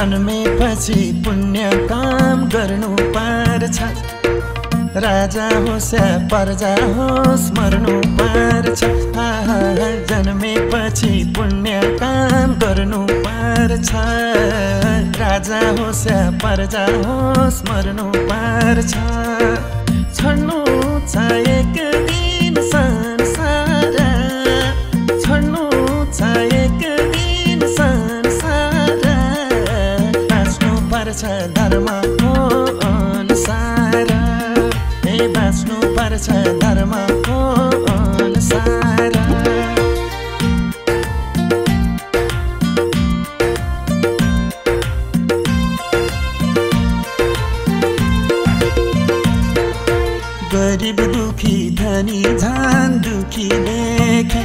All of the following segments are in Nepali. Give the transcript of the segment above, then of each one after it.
जन्मेपछि पुण्य काम गर्नु पर्छ। राजा होस् या प्रजा होस् मर्नु पर्छ। जन्मेपछि पुण्य काम गर्नु पर्छ। राजा होस् या प्रजा होस् मर्नु पर्छ। छोड्नु छ एक दिन संसार, छोड्नु छ एक दिन संसार। बाँच्नु पर्छ धर्मको अनुसार, बाँच्नु पर्छ धर्मको अनुसार। गरिब दुखी धनी झन् दुखी देखे,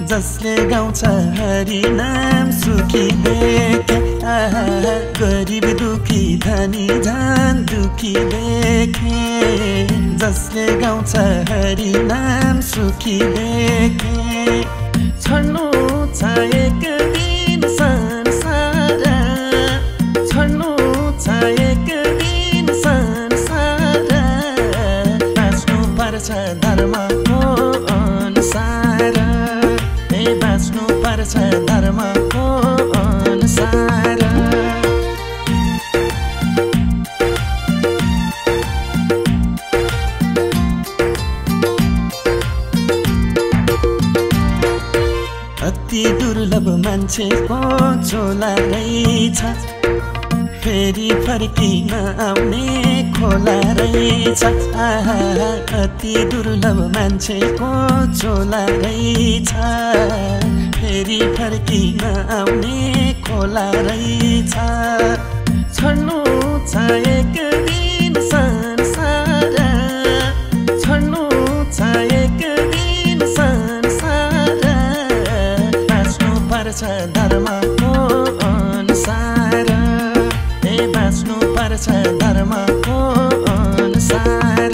जसले गाउँछ हरि नाम सुखी देखे। गरिब दुखी धनी झन् दुखी देखे, जसले गाउँछ हरि नाम सुखी देखे। छोड्नु छ एक दिन संसार, छोड्नु छ एक दिन संसार। बाँच्नु पर्छ धर्मको अनुसार, बाँच्नु पर्छ धर्मको अनुसार। अति दुर्लभ मान्छेको झोला रहेछ, फेरि फर्किन आउने खोला रहेछ। अति दुर्लभ मान्छेको झोला रहेछ, फेरि फर्किन आउने खोला रहेछ। छोड्नु छ एक दिन संसार, छोड्नु छ एक दिन संसार। बाँच्नु पर्छ धर्मको अनुसार, बाँच्नु पर्छ धर्मको अनुसार।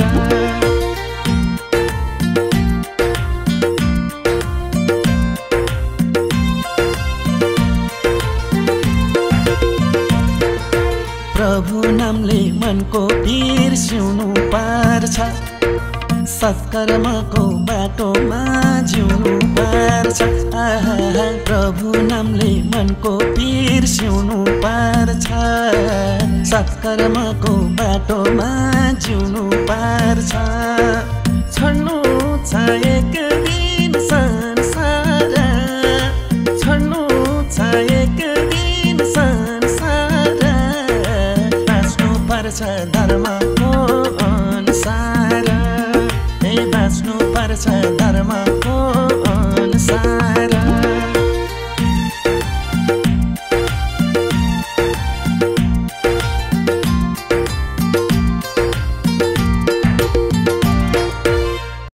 प्रभु नामले मनको बिर्सिउनु पर्छ, सत्कर्मको बाटोमा जिउनु पर्छ। प्रभु नामले मनको बिर्सिउनु पर्छ, सत्कर्मको बाटोमा जिउनु पर्छ। छोड्नु छ एक दिन संसार, छोड्नु छ एक दिन संसार। बाँच्नु पर्छ